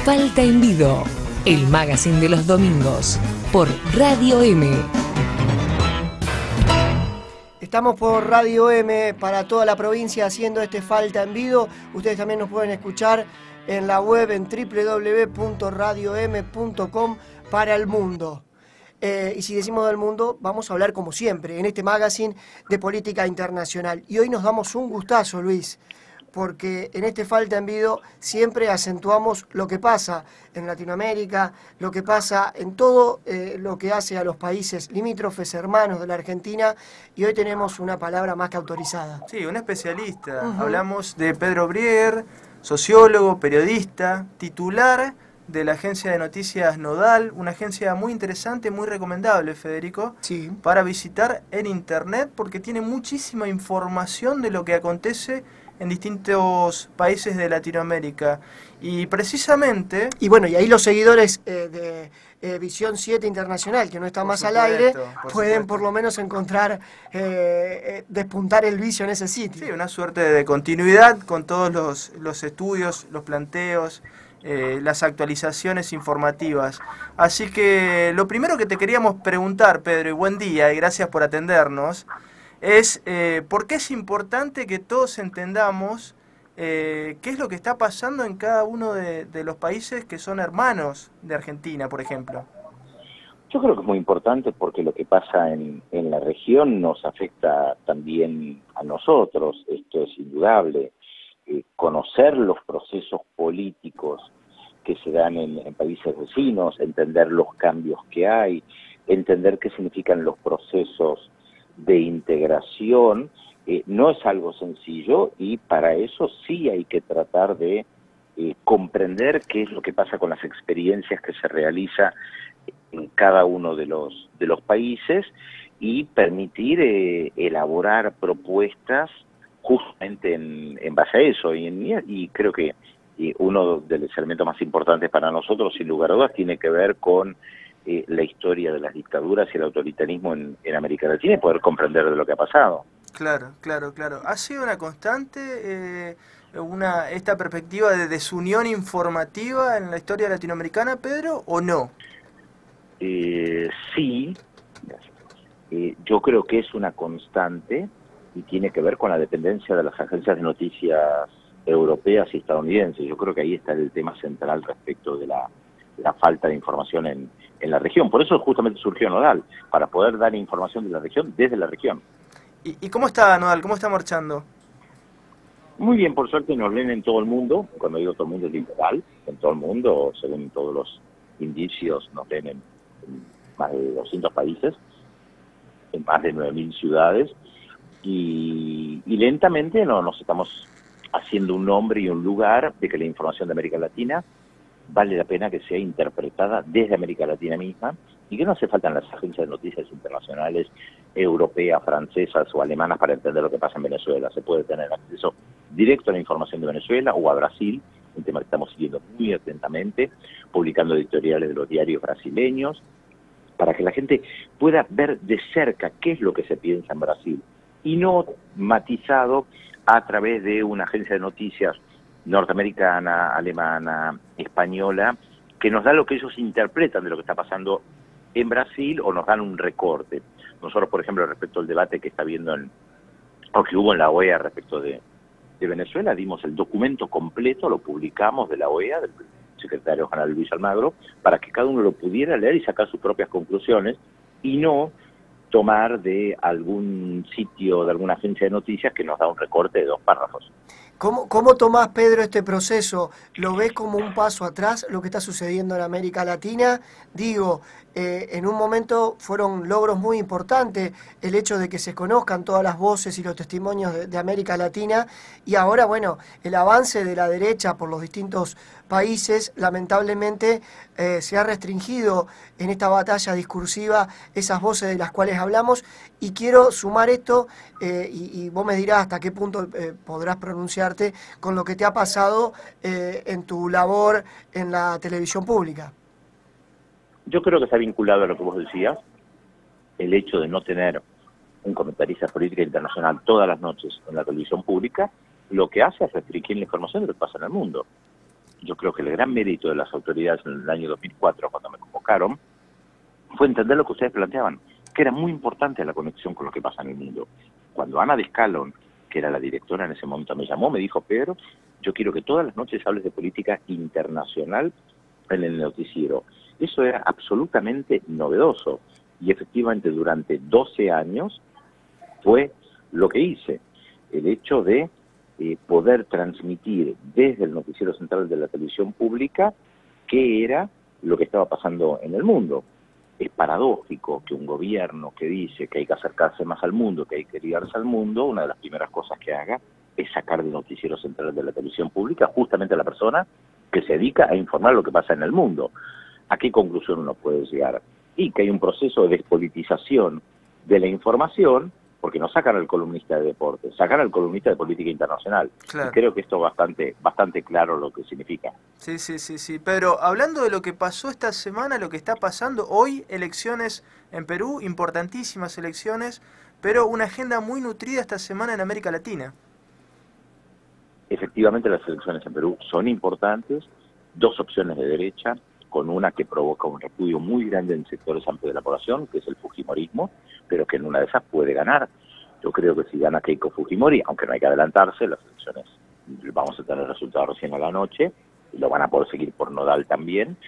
Falta en Vido, el magazine de los domingos, por Radio M. Estamos por Radio M para toda la provincia haciendo este Falta en Vido. Ustedes también nos pueden escuchar en la web en www.radiom.com para el mundo. Y si decimos del mundo, vamos a hablar como siempre en este magazine de política internacional. Y hoy nos damos un gustazo, Luis, porque en este Falta en Vido siempre acentuamos lo que pasa en Latinoamérica, lo que pasa en todo lo que hace a los países limítrofes, hermanos de la Argentina, y hoy tenemos una palabra más que autorizada. Sí, un especialista. Hablamos de Pedro Brier, sociólogo, periodista, titular de la agencia de noticias Nodal, una agencia muy interesante, muy recomendable, Federico, Sí. para visitar en internet porque tiene muchísima información de lo que acontece en distintos países de Latinoamérica. Y precisamente... Y bueno, y ahí los seguidores de Visión 7 Internacional, que no está más al aire, pueden por lo menos encontrar, despuntar el vicio en ese sitio. Sí, una suerte de continuidad con todos los estudios, los planteos, las actualizaciones informativas. Así que lo primero que te queríamos preguntar, Pedro, y buen día, y gracias por atendernos, es por qué es importante que todos entendamos qué es lo que está pasando en cada uno de los países que son hermanos de Argentina, por ejemplo. Yo creo que es muy importante porque lo que pasa en la región nos afecta también a nosotros, esto es indudable. Conocer los procesos políticos que se dan en países vecinos, entender los cambios que hay, entender qué significan los procesos de integración, no es algo sencillo y para eso sí hay que tratar de comprender qué es lo que pasa con las experiencias que se realiza en cada uno de los países y permitir elaborar propuestas justamente en base a eso. Y creo que uno de los elementos más importantes para nosotros, sin lugar a dudas, tiene que ver con la historia de las dictaduras y el autoritarismo en América Latina y poder comprender de lo que ha pasado. Claro. ¿Ha sido una constante esta perspectiva de desunión informativa en la historia latinoamericana, Pedro, o no? Sí, yo creo que es una constante y tiene que ver con la dependencia de las agencias de noticias europeas y estadounidenses. Yo creo que ahí está el tema central respecto de la falta de información en la región. Por eso justamente surgió Nodal, para poder dar información de la región desde la región. ¿Y cómo está Nodal? ¿Cómo está marchando? Muy bien, por suerte nos leen en todo el mundo. Cuando digo todo el mundo es literal, en todo el mundo, según todos los indicios, nos leen en más de 200 países, en más de 9.000 ciudades, y lentamente nos estamos haciendo un nombre y un lugar de que la información de América Latina vale la pena que sea interpretada desde América Latina misma y que no hace falta en las agencias de noticias internacionales europeas, francesas o alemanas para entender lo que pasa en Venezuela. Se puede tener acceso directo a la información de Venezuela o a Brasil, un tema que estamos siguiendo muy atentamente, publicando editoriales de los diarios brasileños, para que la gente pueda ver de cerca qué es lo que se piensa en Brasil y no matizado a través de una agencia de noticias norteamericana, alemana, española, que nos da lo que ellos interpretan de lo que está pasando en Brasil o nos dan un recorte. Nosotros, por ejemplo, respecto al debate que está habiendo o que hubo en la OEA respecto de Venezuela, dimos el documento completo, lo publicamos de la OEA, del secretario general Luis Almagro, para que cada uno lo pudiera leer y sacar sus propias conclusiones y no tomar de algún sitio, de alguna agencia de noticias que nos da un recorte de 2 párrafos. ¿Cómo tomás, Pedro, este proceso? ¿Lo ves como un paso atrás, lo que está sucediendo en América Latina? Digo, en un momento fueron logros muy importantes el hecho de que se conozcan todas las voces y los testimonios de América Latina, y ahora, bueno, el avance de la derecha por los distintos países, lamentablemente, se ha restringido en esta batalla discursiva esas voces de las cuales hablamos, y quiero sumar esto, y vos me dirás hasta qué punto podrás pronunciarte con lo que te ha pasado en tu labor en la televisión pública. Yo creo que está vinculado a lo que vos decías, el hecho de no tener un comentarista de política internacional todas las noches en la televisión pública, lo que hace es restringir la información de lo que pasa en el mundo. yo creo que el gran mérito de las autoridades en el año 2004, cuando me convocaron, fue entender lo que ustedes planteaban, que era muy importante la conexión con lo que pasa en el mundo. Cuando Ana Descalón, que era la directora en ese momento, me llamó, me dijo: Pedro, yo quiero que todas las noches hables de política internacional en el noticiero. Eso era absolutamente novedoso, y efectivamente durante 12 años fue lo que hice. El hecho de poder transmitir desde el noticiero central de la televisión pública qué era lo que estaba pasando en el mundo. Es paradójico que un gobierno que dice que hay que acercarse más al mundo, que hay que ligarse al mundo, una de las primeras cosas que haga es sacar del noticiero central de la televisión pública justamente a la persona que se dedica a informar lo que pasa en el mundo. ¿A qué conclusión uno puede llegar? Y que hay un proceso de despolitización de la información, porque no sacan al columnista de deporte, sacan al columnista de política internacional. Claro. Y creo que esto es bastante claro lo que significa. Sí. Pedro, hablando de lo que pasó esta semana, lo que está pasando hoy, elecciones en Perú, importantísimas elecciones, pero una agenda muy nutrida esta semana en América Latina. Efectivamente, las elecciones en Perú son importantes, dos opciones de derecha, con una que provoca un repudio muy grande en sectores amplios de la población, que es el fujimorismo, pero que en una de esas puede ganar. Yo creo que si gana Keiko Fujimori, aunque no hay que adelantarse, las elecciones vamos a tener resultados recién a la noche, y lo van a poder seguir por nodal también.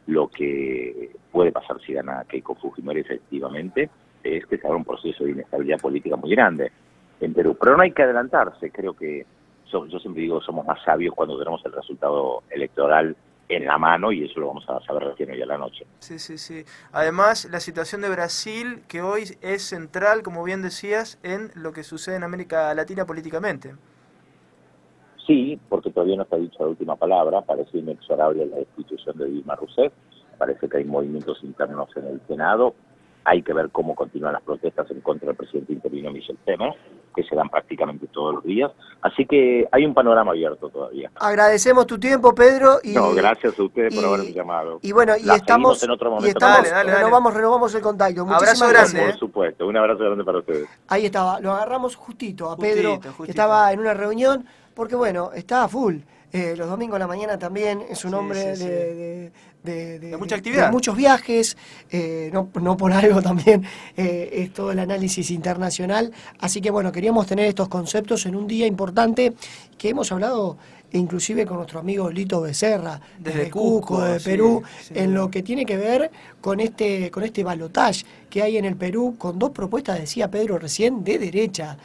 Lo que puede pasar si gana Keiko Fujimori efectivamente es que se haga un proceso de inestabilidad política muy grande en Perú. Pero no hay que adelantarse, creo que yo siempre digo, somos más sabios cuando tenemos el resultado electoral en la mano, y eso lo vamos a saber recién hoy a la noche. Sí. Además, la situación de Brasil, que hoy es central, como bien decías, en lo que sucede en América Latina políticamente. Sí, porque todavía no está dicha la última palabra, parece inexorable la destitución de Dilma Rousseff, parece que hay movimientos internos en el Senado, hay que ver cómo continúan las protestas en contra del presidente interino Michel Temer, que se dan prácticamente todos los días, así que hay un panorama abierto todavía. Agradecemos tu tiempo, Pedro. No, gracias a ustedes por haberme llamado. Y bueno, estamos en otro momento. Dale. Renovamos el contacto. Abrazo Muchísimas grande. Por supuesto, un abrazo grande para ustedes. Ahí estaba, lo agarramos justito a Pedro, Justito. que estaba en una reunión, porque bueno, está a full. Los domingos a la mañana también es un hombre de mucha actividad, de muchos viajes, no por algo también es todo el análisis internacional. Así que bueno, queríamos tener estos conceptos en un día importante que hemos hablado inclusive con nuestro amigo Lito Becerra, desde Cusco, de Perú, en lo que tiene que ver con este balotaje que hay en el Perú, con dos propuestas, decía Pedro recién, de derecha.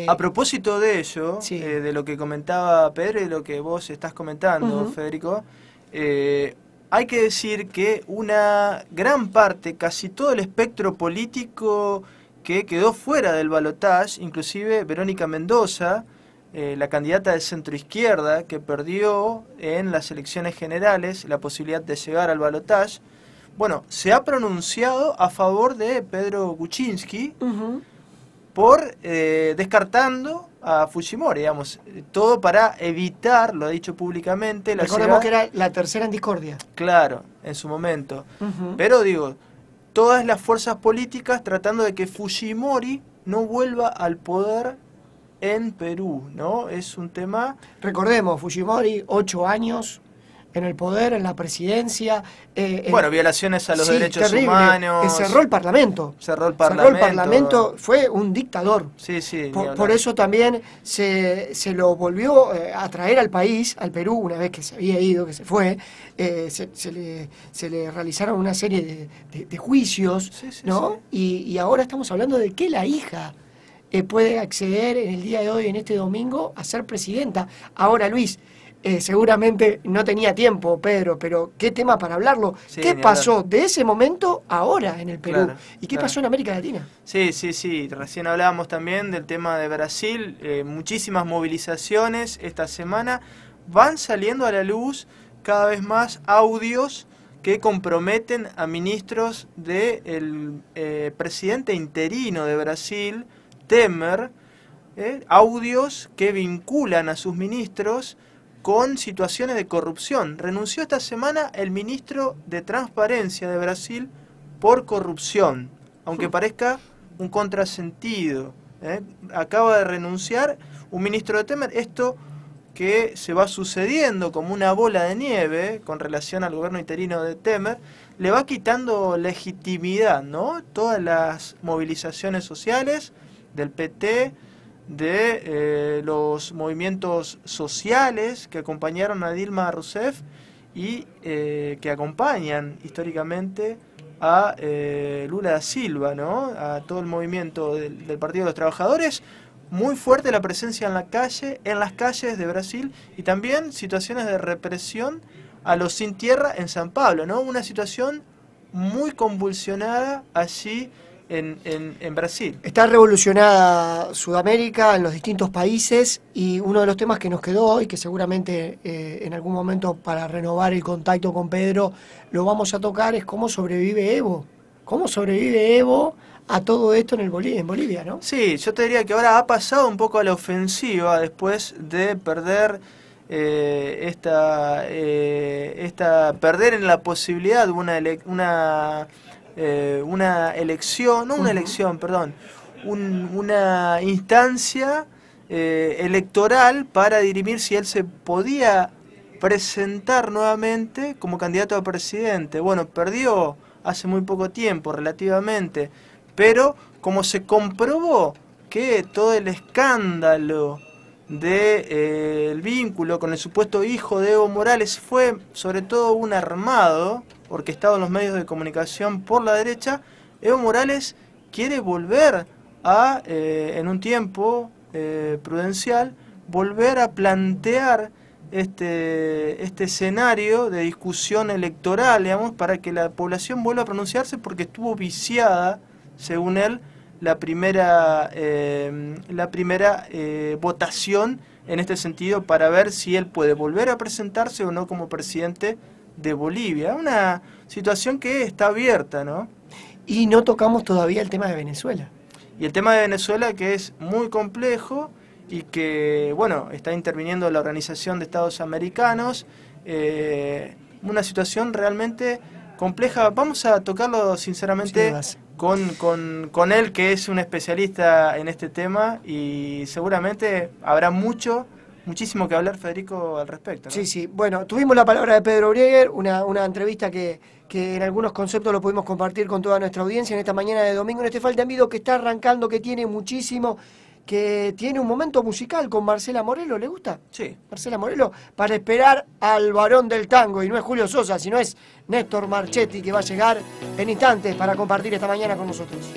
A propósito de ello, de lo que comentaba Pedro y de lo que vos estás comentando, Federico, hay que decir que una gran parte, casi todo el espectro político que quedó fuera del balotaje, inclusive Verónica Mendoza, la candidata de centroizquierda que perdió en las elecciones generales la posibilidad de llegar al balotaje, bueno, se ha pronunciado a favor de Pedro Kuczynski por descartando a Fujimori, digamos, todo para evitar, lo ha dicho públicamente, la Recordemos llegada, que era la tercera en discordia. Claro, en su momento. Pero digo, todas las fuerzas políticas tratando de que Fujimori no vuelva al poder en Perú, ¿no? Es un tema... Recordemos, Fujimori, 8 años en el poder, en la presidencia. Bueno, violaciones a los derechos terrible. humanos. Cerró el Parlamento. Cerró el Parlamento. Fue un dictador. Sí. Por eso también se lo volvió a traer al país, al Perú, una vez que se había ido, que se fue. Se le realizaron una serie de juicios, ¿no? Y ahora estamos hablando de que la hija puede acceder en el día de hoy, en este domingo, a ser presidenta. Ahora, Luis, seguramente no tenía tiempo, Pedro, pero ¿qué tema para hablarlo? ¿Qué pasó de ese momento ahora en el Perú? Claro, ¿Y qué pasó en América Latina? Sí. Recién hablábamos también del tema de Brasil. Muchísimas movilizaciones esta semana. Van saliendo a la luz cada vez más audios que comprometen a ministros del presidente interino de Brasil, Temer, audios que vinculan a sus ministros con situaciones de corrupción. Renunció esta semana el ministro de Transparencia de Brasil por corrupción, aunque parezca un contrasentido. Acaba de renunciar un ministro de Temer. Esto que se va sucediendo como una bola de nieve con relación al gobierno interino de Temer, le va quitando legitimidad, ¿no? Todas las movilizaciones sociales del PT, de los movimientos sociales que acompañaron a Dilma Rousseff y que acompañan históricamente a Lula da Silva, ¿no? A todo el movimiento del Partido de los Trabajadores. Muy fuerte la presencia en la calle, en las calles de Brasil, y también situaciones de represión a los sin tierra en San Pablo, ¿no? Una situación muy convulsionada allí en Brasil. Está revolucionada Sudamérica en los distintos países, y uno de los temas que nos quedó hoy, que seguramente en algún momento para renovar el contacto con Pedro lo vamos a tocar, es cómo sobrevive Evo. ¿Cómo sobrevive Evo a todo esto en Bolivia, ¿no? Sí, yo te diría que ahora ha pasado un poco a la ofensiva después de perder perder en la posibilidad de una elección, no una elección, perdón, una instancia electoral para dirimir si él se podía presentar nuevamente como candidato a presidente. Bueno, perdió hace muy poco tiempo relativamente, pero como se comprobó que todo el escándalo del vínculo con el supuesto hijo de Evo Morales fue sobre todo un armado orquestado en los medios de comunicación por la derecha, Evo Morales quiere volver a, en un tiempo prudencial, volver a plantear este escenario de discusión electoral, digamos, para que la población vuelva a pronunciarse, porque estuvo viciada, según él, la primera votación en este sentido para ver si él puede volver a presentarse o no como presidente de Bolivia. Una situación que está abierta, ¿no? Y no tocamos todavía el tema de Venezuela. Y el tema de Venezuela, que es muy complejo y que, bueno, está interviniendo la Organización de Estados Americanos, una situación realmente compleja. Vamos a tocarlo sinceramente con él, que es un especialista en este tema, y seguramente habrá muchísimo que hablar, Federico, al respecto, ¿no? Sí, sí. Bueno, tuvimos la palabra de Pedro Brieger, una entrevista que en algunos conceptos lo pudimos compartir con toda nuestra audiencia en esta mañana de domingo, en este Falta Envido que está arrancando, que tiene muchísimo, que tiene un momento musical con Marcela Morelo. ¿Le gusta? Sí. Marcela Morelo, para esperar al varón del tango, y no es Julio Sosa, sino es Néstor Marchetti, que va a llegar en instantes para compartir esta mañana con nosotros.